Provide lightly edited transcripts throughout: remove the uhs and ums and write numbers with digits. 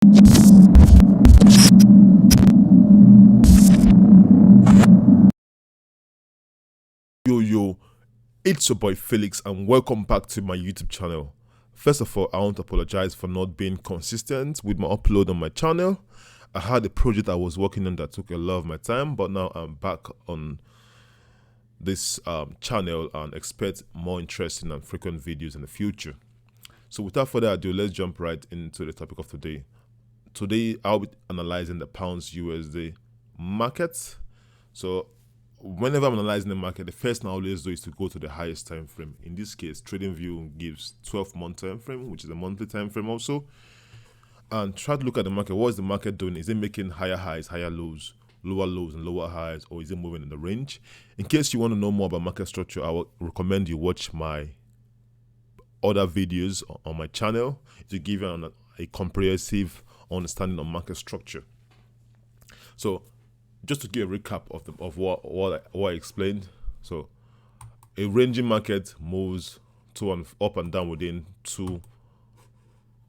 Yo, it's your boy Felix, and welcome back to my YouTube channel. First of all, I want to apologize for not being consistent with my upload on my channel. I had a project I was working on that took a lot of my time, but now I'm back on this channel and expect more interesting and frequent videos in the future. So without further ado, let's jump right into the topic of today. Today, I'll be analyzing the pounds USD market. So whenever I'm analyzing the market, the first thing I always do is to go to the highest time frame. In this case, TradingView gives 12-month time frame, which is a monthly time frame also. And try to look at the market. What is the market doing? Is it making higher highs, higher lows, lower lows, and lower highs, or is it moving in the range? In case you want to know more about market structure, I would recommend you watch my other videos on my channel to give you a comprehensive understanding of market structure. So just to give a recap of what I explained. So a ranging market moves up and down within two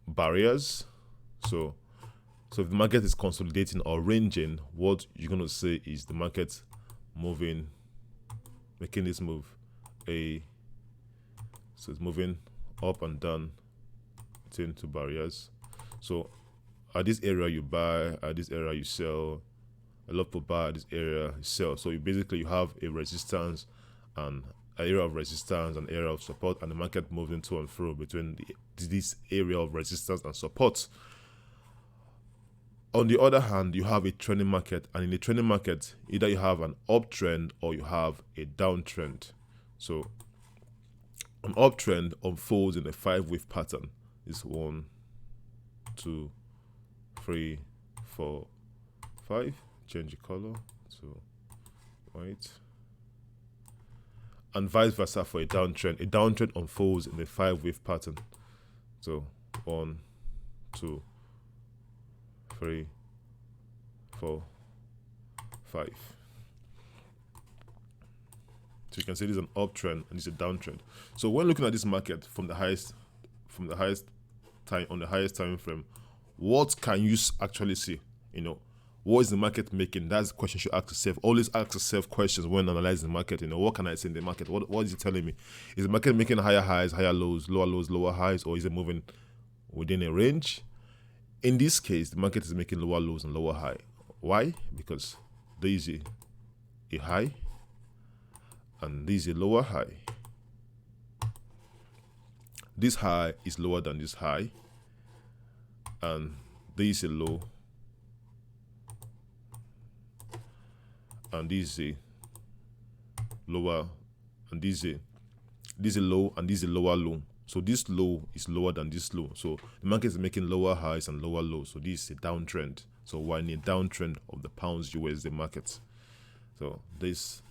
barriers. So if the market is consolidating or ranging, what you're going to say is the market making this move. So it's moving up and down between two barriers. So at this area you buy, at this area you sell. A lot of people buy at this area, you sell. So you have a resistance and an area of resistance and area of support, and the market moving to and fro between this area of resistance and support. On the other hand, you have a trending market, and in the trending market, either you have an uptrend or you have a downtrend. So an uptrend unfolds in a 5-wave pattern. It's 1, 2, 3, 4, 5. Change the color to white. And vice versa for a downtrend. A downtrend unfolds in a 5-wave pattern. So 1, 2, 3, 4, 5. So you can see this is an uptrend and this is a downtrend. So when looking at this market from the highest time frame, what can you actually see? What is the market making? That's the question you should ask yourself. Always ask yourself questions when analyzing the market. What can I see in the market? What is it telling me? Is the market making higher highs, higher lows, lower highs, or is it moving within a range? In this case, the market is making lower lows and lower high. Why? Because there is a high and there is a lower high. This high is lower than this high, and there is a low, and this is a lower, and this is a low, and this is a lower low. So this low is lower than this low. So the market is making lower highs and lower lows. So this is a downtrend. So we're in a downtrend of the pounds USD market. So this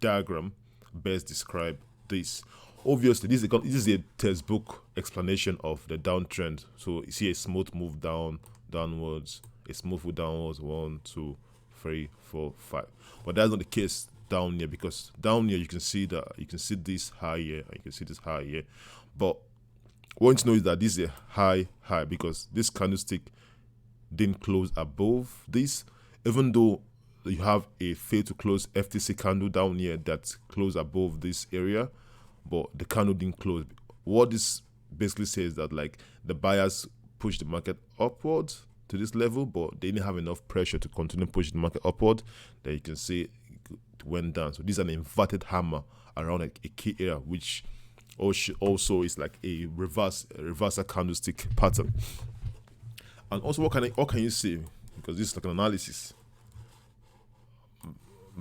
diagram best describe this. Obviously, this is a textbook explanation of the downtrend. So you see a smooth move downwards. A smooth move downwards, 1, 2, 3, 4, 5. But that's not the case down here, because down here you can see this high here and you can see this high here. But what you want to know is that this is a high because this candlestick didn't close above this, even though you have a fail to close FTC candle down here that closed above this area, but the candle didn't close. What this basically says that the buyers pushed the market upwards to this level, but they didn't have enough pressure to continue pushing the market upward. Then you can see it went down. So this is an inverted hammer around a key area, which also is like a reversal candlestick pattern. And also, what can you see? Because this is like an analysis.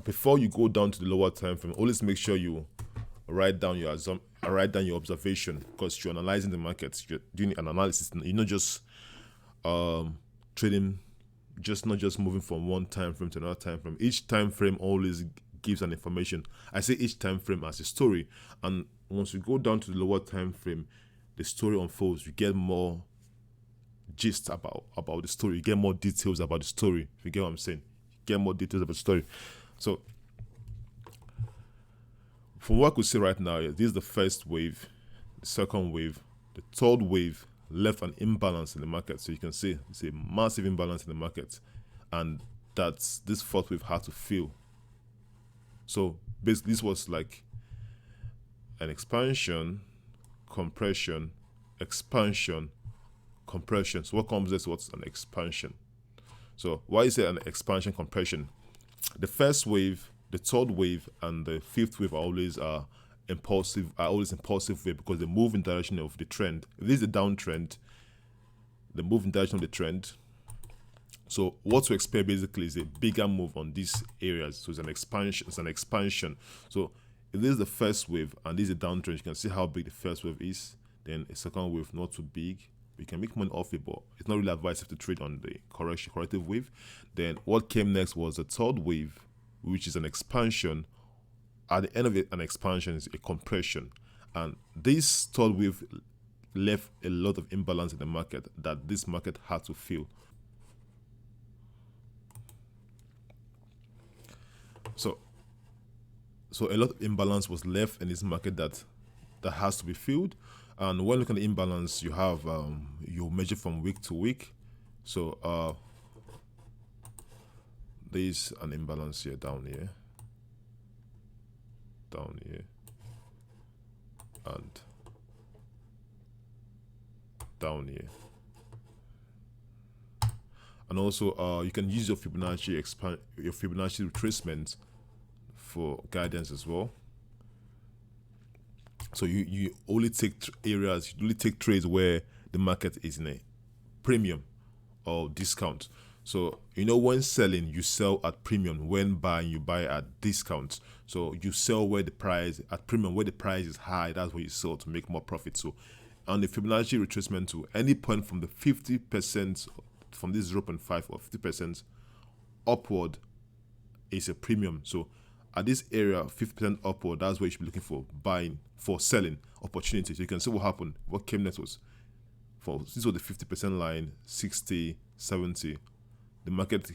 Before you go down to the lower time frame, always make sure you write down your observation, because you're analyzing the market. You're doing an analysis. You're not just trading, not just moving from one time frame to another time frame. Each time frame always gives an information. I say each time frame as a story, and once you go down to the lower time frame, the story unfolds. You get more gist about the story. You get more details about the story. If you get what I'm saying, you get more details about the story. So from what I could see right now, this is the first wave, the second wave, the third wave, left an imbalance in the market. So you can see it's a massive imbalance in the market, and that's this fourth wave had to fill. So basically this was like an expansion, compression, expansion, compression. So what comes next? What's an expansion? So why is it an expansion compression? The first wave, the third wave, and the fifth wave are always impulsive wave, because they move in direction of the trend. If this is a downtrend, they move in direction of the trend. So what to expect basically is a bigger move on these areas. So it's an expansion. So if this is the first wave and this is a downtrend, you can see how big the first wave is. Then a second wave not too big. You can make money off it, but it's not really advisable to trade on the corrective wave. Then what came next was the third wave, which is an expansion. At the end of it, an expansion is a compression. And this third wave left a lot of imbalance in the market that this market had to fill. So a lot of imbalance was left in this market that has to be filled. And when looking at the imbalance, you have you measure from week to week. So there's an imbalance here, down here, and down here. And also you can use your Fibonacci retracement for guidance as well. So you only take areas, you only take trades where the market is in a premium or discount. So when selling, you sell at premium. When buying, you buy at discount. So you sell where the price at premium, where the price is high. That's where you sell to make more profit. So on the Fibonacci retracement to any point from the 50%, from this 0.5 or 50% upward, is a premium. So at this area, 50% upward, that's where you should be looking for buying, for selling opportunities. So you can see what happened. What came next was, this was the 50% line, 60, 70. The market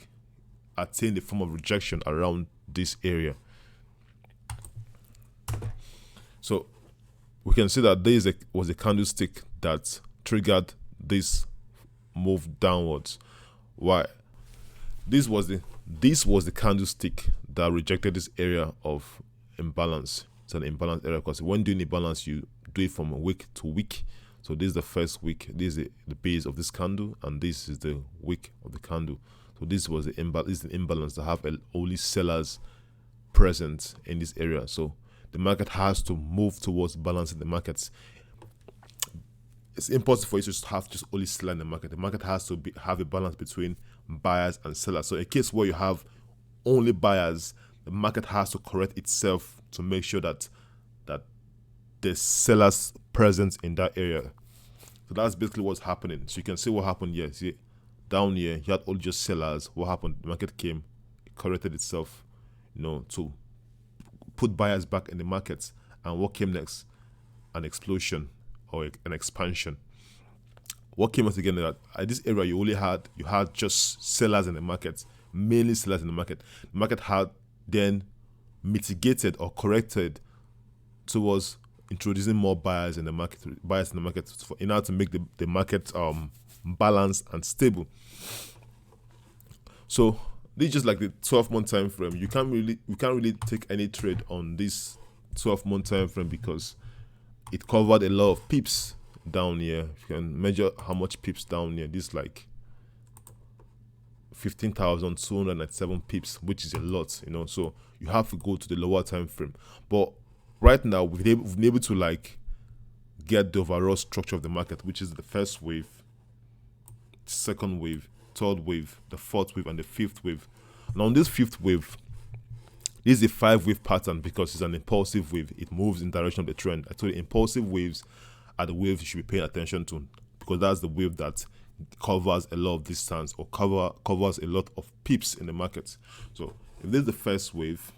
attained a form of rejection around this area. So we can see that there was a candlestick that triggered this move downwards. Why? This was the candlestick that rejected this area of imbalance. It's an imbalance area because when doing imbalance, you do it from week to week. So this is the first week. This is the base of this candle, and this is the wick of the candle. So this was the imbalance to have only sellers present in this area. So the market has to move towards balancing the markets. It's impossible for you to have just only seller in the market. The market has to have a balance between buyers and sellers. So in case where you have only buyers, the market has to correct itself to make sure that there's sellers present in that area. So that's basically what's happening. So you can see what happened here. See, down here, you had all just sellers. What happened? The market came, it corrected itself, to put buyers back in the markets. And what came next? An explosion or an expansion. What came out again that at this area you had just sellers in the market, mainly sellers in the market. The market had then mitigated or corrected towards introducing more buyers in the market, in order to make the market balanced and stable. So this is just like the 12-month time frame. We can't really take any trade on this 12-month time frame because it covered a lot of pips down here. If you can measure how much pips down here, this is like 15,297 pips, which is a lot, so you have to go to the lower time frame. But right now we've been able to get the overall structure of the market, which is the first wave, second wave, third wave, the fourth wave, and the fifth wave. Now on this fifth wave, this is a 5-wave pattern because it's an impulsive wave. It moves in direction of the trend. I told you impulsive waves are the waves you should be paying attention to because that's the wave that covers a lot of distance or covers a lot of pips in the market. So if this is the first wave,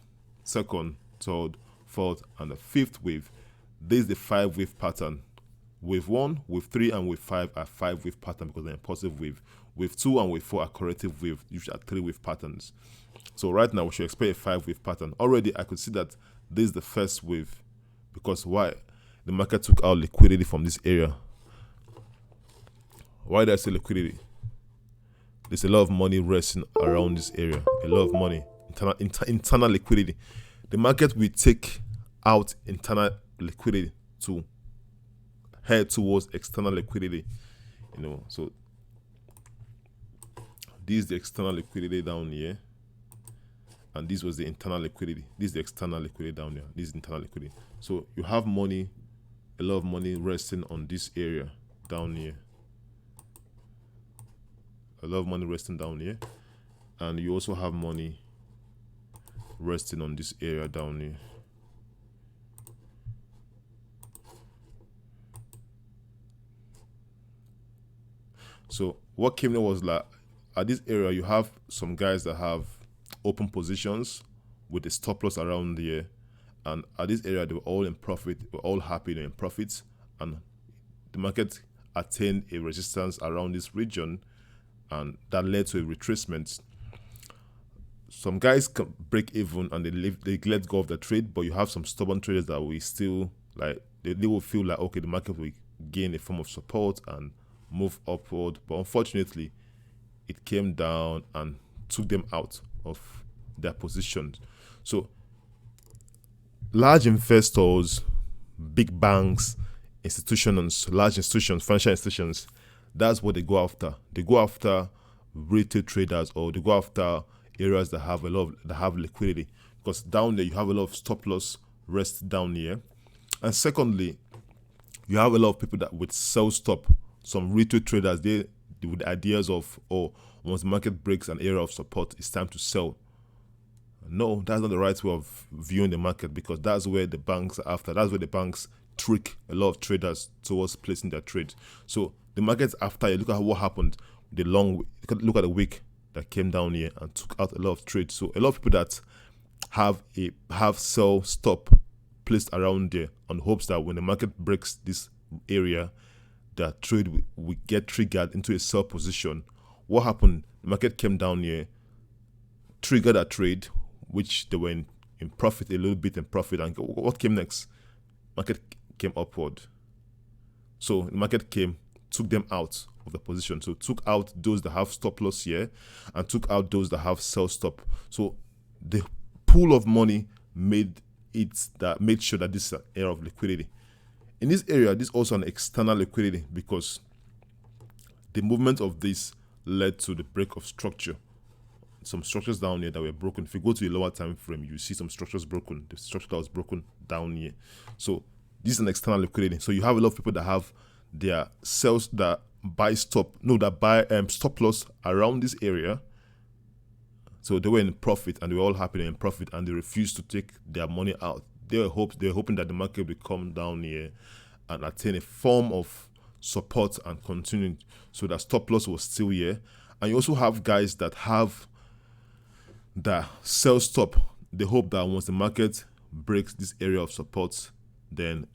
second, third, fourth, and the fifth wave, this is the 5-wave pattern. Wave 1, wave 3, and wave 5 are 5-wave pattern because they're impulsive wave. Wave 2 and wave 4 are corrective wave, usually are 3-wave patterns. So right now we should expect a 5-wave pattern. Already I could see that this is the first wave because why? The market took out liquidity from this area. Why did I say liquidity? There's a lot of money resting around this area. A lot of money, internal liquidity. The market will take out internal liquidity to head towards external liquidity. So this is the external liquidity down here, and this was the internal liquidity. This is the external liquidity down here. This is internal liquidity. So you have money, a lot of money resting on this area down here. A lot of money resting down here, and you also have money resting on this area down here. So what came in was like, at this area you have some guys that have open positions with a stop loss around here, and at this area they were all in profit, they were all happy, they're in profits, and the market attained a resistance around this region, and that led to a retracement. Some guys can break even and they let go of the trade, but you have some stubborn traders that will still like they will feel like, okay, the market will gain a form of support and move upward, but unfortunately it came down and took them out of their positions. So large investors, big banks, institutions, large institutions, financial institutions, that's what they go after. They go after retail traders, or they go after areas that have liquidity, because down there you have a lot of stop loss rest down here. And secondly, you have a lot of people that would sell stop. Some retail traders, they with ideas of, oh, once the market breaks an area of support, it's time to sell. No, that's not the right way of viewing the market, because that's where the banks are after. That's where the banks trick a lot of traders towards placing their trades. So the market's after. You look at what happened. Look at the wick that came down here and took out a lot of trades. So a lot of people that have sell stop placed around there on hopes that when the market breaks this area, that trade will get triggered into a sell position. What happened? The market came down here, triggered a trade, which they were in profit, a little bit in profit, and what came next? Market came upward. So the market took them out of the position. So took out those that have stop loss here and took out those that have sell stop. So the pool of money made sure that this is an area of liquidity. In this area, this is also an external liquidity, because the movement of this led to the break of structure. Some structures down here that were broken. If you go to a lower time frame, you see some structures broken. The structure that was broken down here. So this is an external liquidity. So you have a lot of people that have their sales that buy stop loss around this area. So they were in profit and they were all happy in profit, and they refused to take their money out. They were hoping that the market would come down here and attain a form of support and continue. So that stop loss was still here. And you also have guys that have the sell stop. They hope that once the market breaks this area of support, then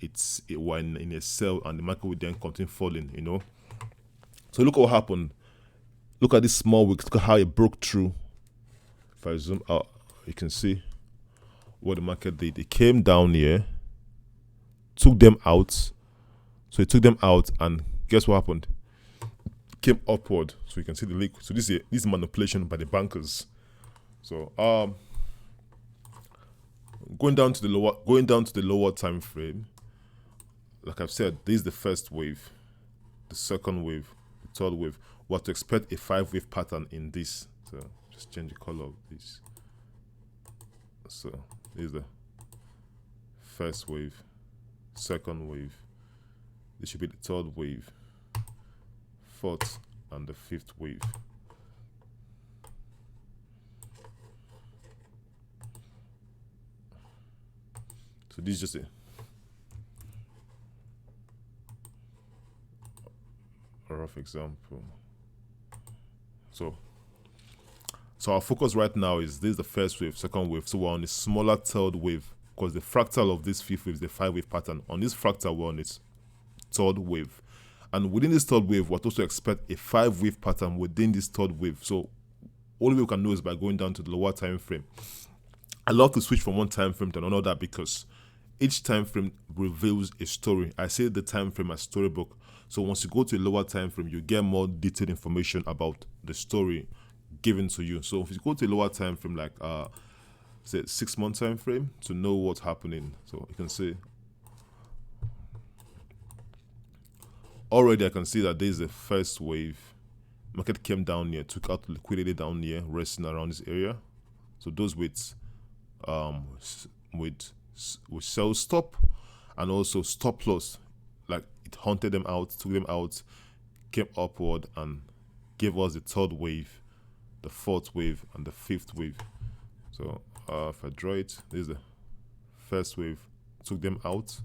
we're in a sell and the market will then continue falling, So look what happened. Look at this small wick. Look at how it broke through. If I zoom out, you can see what the market did. It came down here, took them out. So it took them out, and guess what happened? It came upward. So you can see the leak. So this is manipulation by the bankers. So going down to the lower time frame, like I've said, this is the first wave, the second wave, the third wave. What to expect a 5-wave pattern in this. So just change the color of this. So this is the first wave, second wave. This should be the third wave, fourth, and the fifth wave. So this is just a rough example. So our focus right now is this is the first wave, second wave. So we're on the smaller third wave, because the fractal of this fifth wave is the 5-wave pattern. On this fractal, we're on its third wave. And within this third wave, we're supposed to expect a 5-wave pattern within this third wave. So only way we can know is by going down to the lower time frame. I love to switch from one time frame to another, because each time frame reveals a story. I say the time frame as storybook. So once you go to a lower time frame, you get more detailed information about the story given to you. So if you go to a lower time frame, like say 6 month time frame, to know what's happening. So you can see already I can see that there's the first wave. Market came down here, took out liquidity down here, resting around this area. So those with sell stop and also stop loss, like it hunted them out, took them out, came upward and gave us the third wave, the fourth wave, and the fifth wave. So if I draw it, this is the first wave, took them out,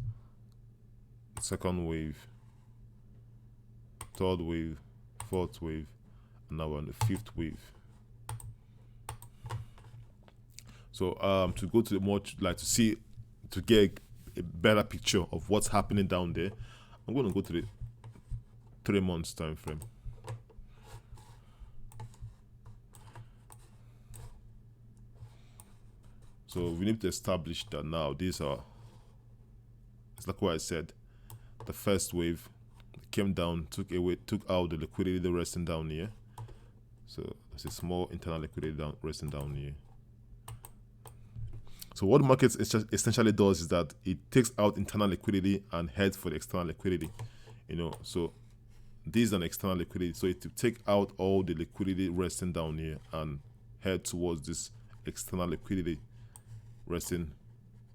second wave, third wave, fourth wave, and now we're on the fifth wave. So to go to the more, like to see, to get a better picture of what's happening down there, I'm going to go to the 3 months time frame. So we need to establish that now these are, it's like what I said, the first wave came down, took out the liquidity resting down here. So there's a small internal liquidity resting down here. So what the market essentially does is that it takes out internal liquidity and heads for the external liquidity. So this is an external liquidity. So it will take out all the liquidity resting down here and head towards this external liquidity resting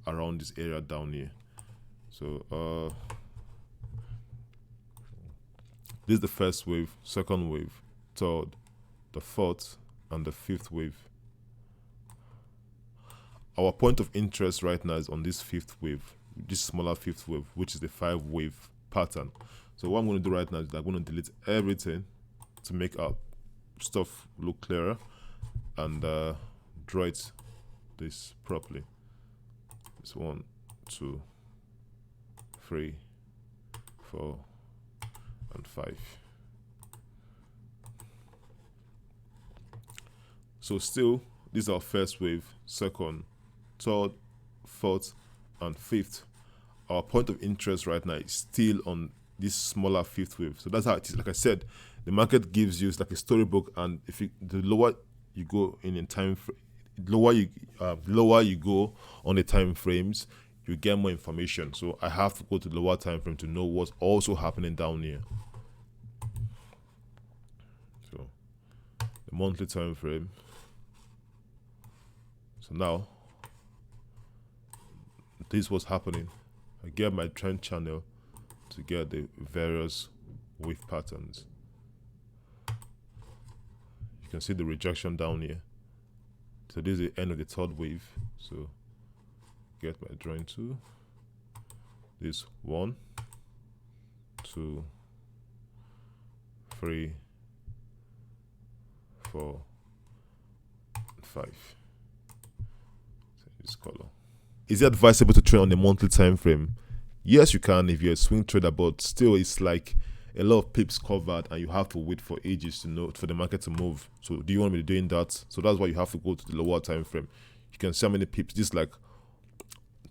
around this area down here. So this is the first wave, second wave, third, the fourth, and the fifth wave. Our point of interest right now is on this fifth wave, this smaller fifth wave, which is the 5 wave pattern. So what I'm going to do right now is I'm going to delete everything to make our stuff look clearer and draw this properly. It's 1, 2, 3, 4, and 5. So still, this is our first wave, second, third, fourth, and fifth. Our point of interest right now is still on this smaller fifth wave. So that's how it is. Like I said, the market gives you, it's like a storybook, and the lower you go in time frame, lower you go on the time frames, you get more information. So I have to go to the lower time frame to know what's also happening down here. So the monthly time frame. So now this was happening. I get my trend channel to get the various wave patterns. You can see the rejection down here. So this is the end of the third wave. So get my drawing tool. This 1, 2, 3, 4, 5. This color. Is it advisable to trade on the monthly time frame? Yes, you can if you're a swing trader, but still it's like a lot of pips covered and you have to wait for ages for the market to move. So do you want me to be doing that? So that's why you have to go to the lower time frame. You can see how many pips. This is like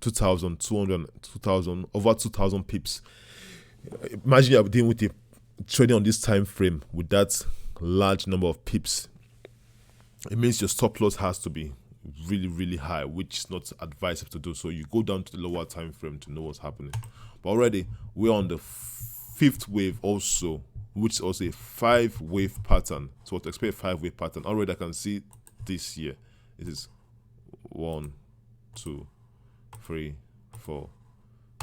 2,000, 200, 2,000, over 2,000 pips. Imagine you're dealing with trading on this time frame with that large number of pips. It means your stop loss has to be really, really high, which is not advisable to do. So you go down to the lower time frame to know what's happening. But already we're on the fifth wave also, which is also a 5 wave pattern. So to expect a 5 wave pattern, already I can see this here. It is 1, 2, 3, 4,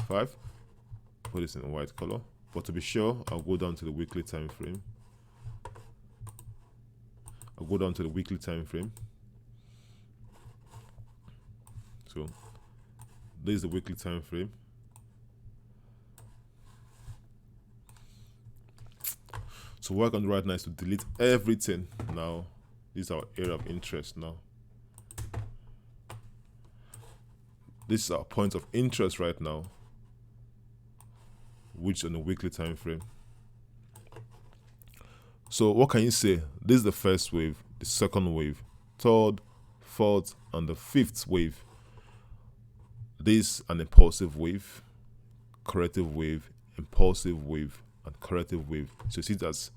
5. Put this in a white color. But to be sure, I'll go down to the weekly time frame. So this is the weekly time frame. So what I can do right now is to delete everything. Now this is our area of interest. Now this is our point of interest right now, which is on the weekly time frame. So what can you say? This is the first wave, the second wave, third, fourth, and the fifth wave. This is an impulsive wave, corrective wave, impulsive wave, and corrective wave. So you see it as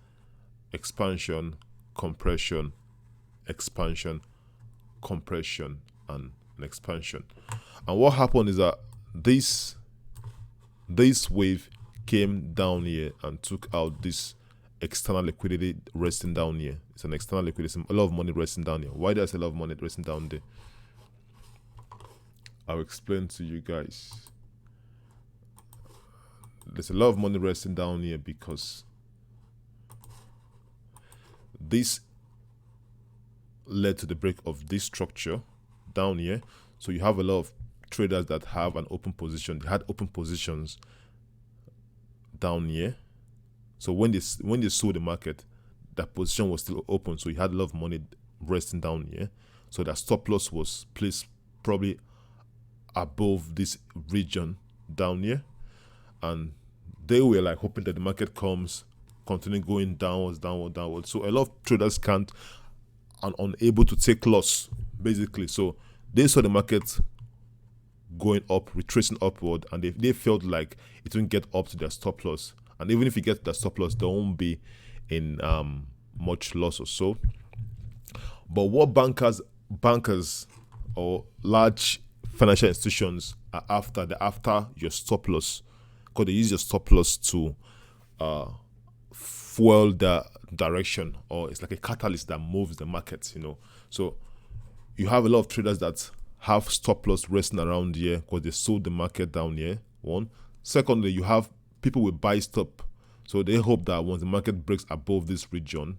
expansion, compression, expansion, compression, and an expansion. And what happened is that this wave came down here and took out this external liquidity resting down here. It's an external liquidity, a lot of money resting down here. Why does a lot of money resting down there? I'll explain to you guys. There's a lot of money resting down here because this led to the break of this structure down here. So you have a lot of traders that have an open position. They had open positions down here. So when they sold the market, that position was still open. So you had a lot of money resting down here. So that stop loss was placed probably above this region down here, and they were like hoping that the market continue going downwards. So a lot of traders can't and unable to take loss basically. So they saw the market going up, retracing upward, and they felt like it won't get up to their stop loss. And even if you get the stop loss, they won't be in much loss or so. But what bankers or large financial institutions are after, they're after your stop loss, because they use your stop loss to fuel the direction, or it's like a catalyst that moves the market, So you have a lot of traders that have stop loss resting around here because they sold the market down here. One. Secondly, you have people with buy stop. So they hope that once the market breaks above this region,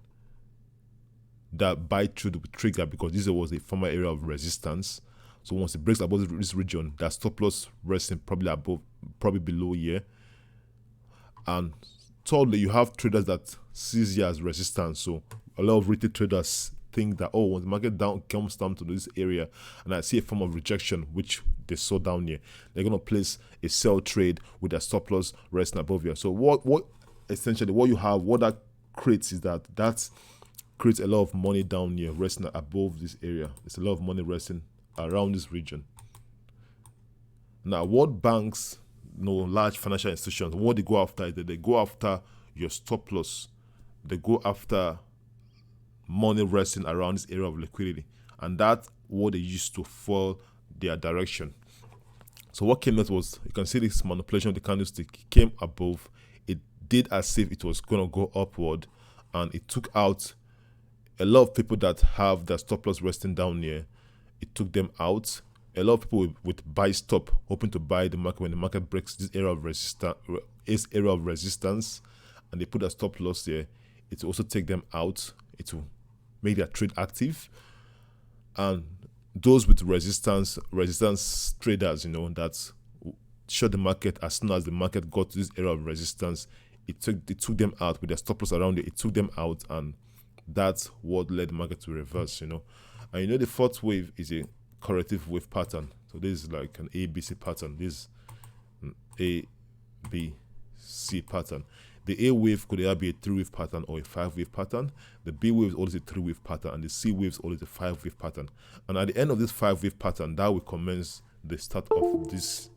that buy trade will be triggered, because this was a former area of resistance. So once it breaks above this region, that stop loss resting probably below here. And thirdly, you have traders that sees here as resistance. So a lot of retail traders think that, oh, once the market comes down to this area and I see a form of rejection, which they saw down here, they're going to place a sell trade with their stop loss resting above here. So what essentially what that creates is that creates a lot of money down here resting above this area. There's a lot of money resting around this region. Now, what banks, large financial institutions, what they go after is that they go after your stop loss. They go after money resting around this area of liquidity, and that's what they use to fuel their direction. So what came next was, you can see this manipulation of the candlestick came above. It did as if it was going to go upward, and it took out a lot of people that have their stop loss resting down here. It took them out. A lot of people with buy stop, hoping to buy the market when the market breaks this area of resistance, and they put a stop loss there. It will also take them out. It will make their trade active. And those with resistance traders, that short the market as soon as the market got to this area of resistance, it took them out with their stop loss around it. It took them out, and that's what led the market to reverse. And the fourth wave is a corrective wave pattern. So this is like an ABC pattern. This is an ABC pattern. The A wave could either be a 3-wave pattern or a 5-wave pattern. The B wave is always a 3-wave pattern, and the C wave is always a 5-wave pattern. And at the end of this 5-wave pattern, that will commence the start of this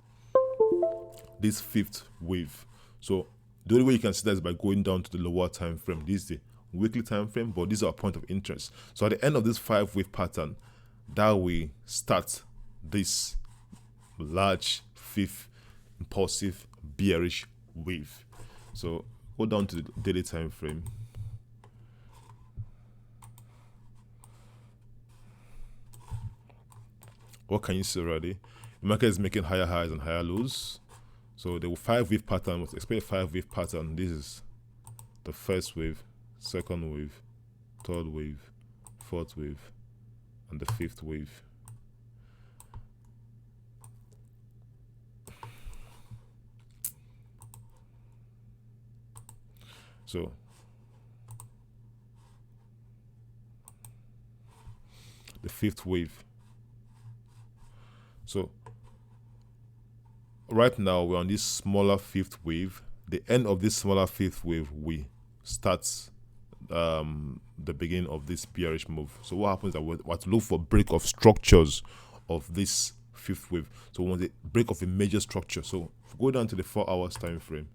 5th wave. So the only way you can see that is by going down to the lower time frame. This is the weekly time frame, but these are a point of interest. So at the end of this 5-wave pattern, that will start this large 5th impulsive bearish wave. So go down to the daily time frame. What can you see already? The market is making higher highs and higher lows. So the 5-wave pattern, was expect a 5-wave pattern. This is the first wave, second wave, third wave, fourth wave, and the 5th wave. So the 5th wave. So right now we're on this smaller 5th wave. The end of this smaller 5th wave, we start the beginning of this bearish move. So what happens is that we have to look for break of structures of this 5th wave. So we want the break of a major structure. So if we go down to the 4 hours time frame,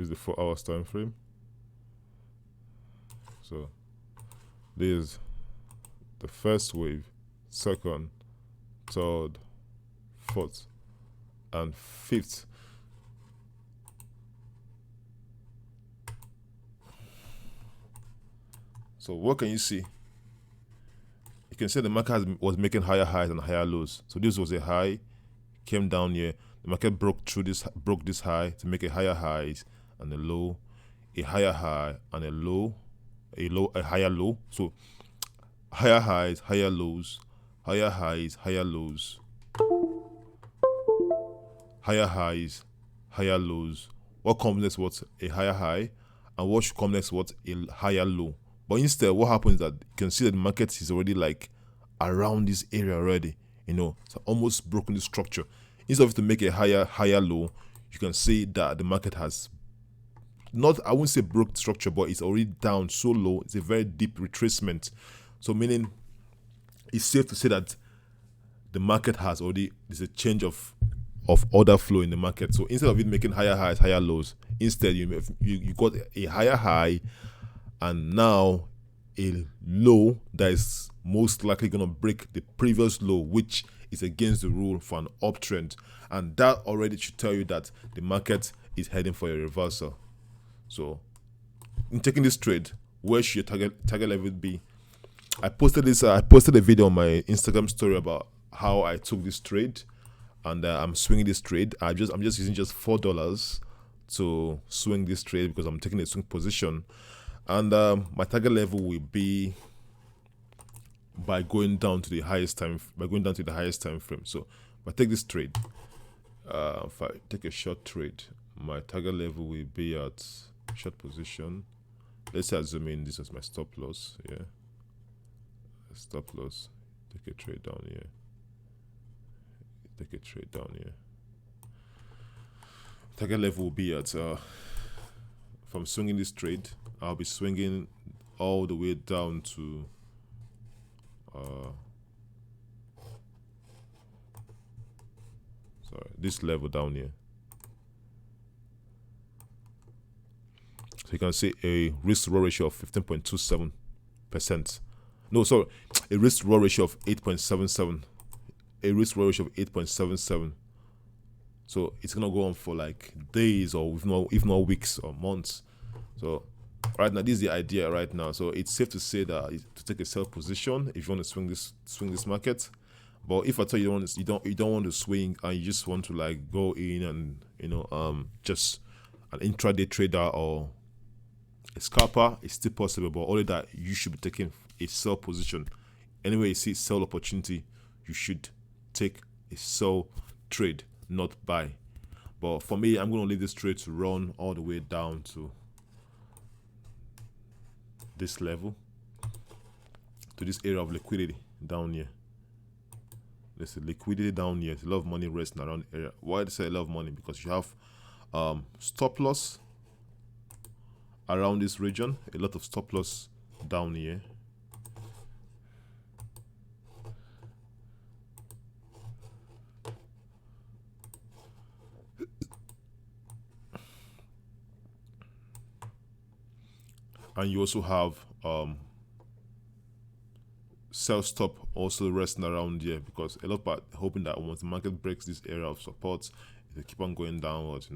This is the 4 hours time frame. So this is the first wave, second, third, fourth, and fifth. So what can you see? You can see the market was making higher highs and higher lows. So this was a high, came down here. The market broke this high to make a higher highs and a low, a higher high and a low, a higher low. So higher highs, higher lows, higher highs, higher lows, higher highs, higher lows. What comes next? What's a higher high, and what should come next? What's a higher low? But instead, what happens is that you can see that the market is already like around this area already. You know, it's almost broken the structure. Instead of to make a higher low, you can see that the market has not, I wouldn't say broke structure, but it's already down so low. It's a very deep retracement. So meaning it's safe to say that the market has already, there's a change of order flow in the market. So instead of it making higher highs, higher lows, instead you got a higher high and now a low that is most likely going to break the previous low, which is against the rule for an uptrend. And that already should tell you that the market is heading for a reversal. So in taking this trade, where should your target level be? I posted a video on my Instagram story about how I took this trade, and I'm swinging this trade. I'm just using just $4 to swing this trade because I'm taking a swing position, and my target level will be by going down to the highest time frame. So if I take this trade, if I take a short trade, my target level will be at short position. Let's say I zoom in. This is my stop loss. Yeah, stop loss. Take a trade down here. Take a trade down here. Target level will be at if I'm swinging this trade, I'll be swinging all the way down to this level down here. So you can see a risk to reward ratio of 15.27%. No, sorry, a risk to reward ratio of 8.77. A risk to reward ratio of 8.77. So it's gonna go on for like days or if not weeks or months. So right now, this is the idea right now. So it's safe to say that to take a sell position if you want to swing this market. But if I tell you you don't want to swing and you just want to like go in and just an intraday trader or a scalper, it's still possible, but only that you should be taking a sell position. Anyway, you see sell opportunity, you should take a sell trade, not buy. But for me, I'm going to leave this trade to run all the way down to this level, to this area of liquidity down here. There's a liquidity down here. There's a lot of money resting around the area. Why do I say a lot of money? Because you have stop loss around this region, a lot of stop loss down here. And you also have sell stop also resting around here, because a lot of people hoping that once the market breaks this area of support, they keep on going downwards,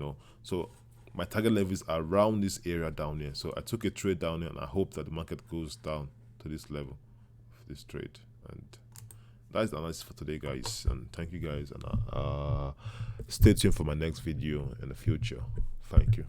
So my target level is around this area down here. So I took a trade down here and I hope that the market goes down to this level of this trade. And that's the analysis for today, guys. And thank you guys, and stay tuned for my next video in the future. Thank you.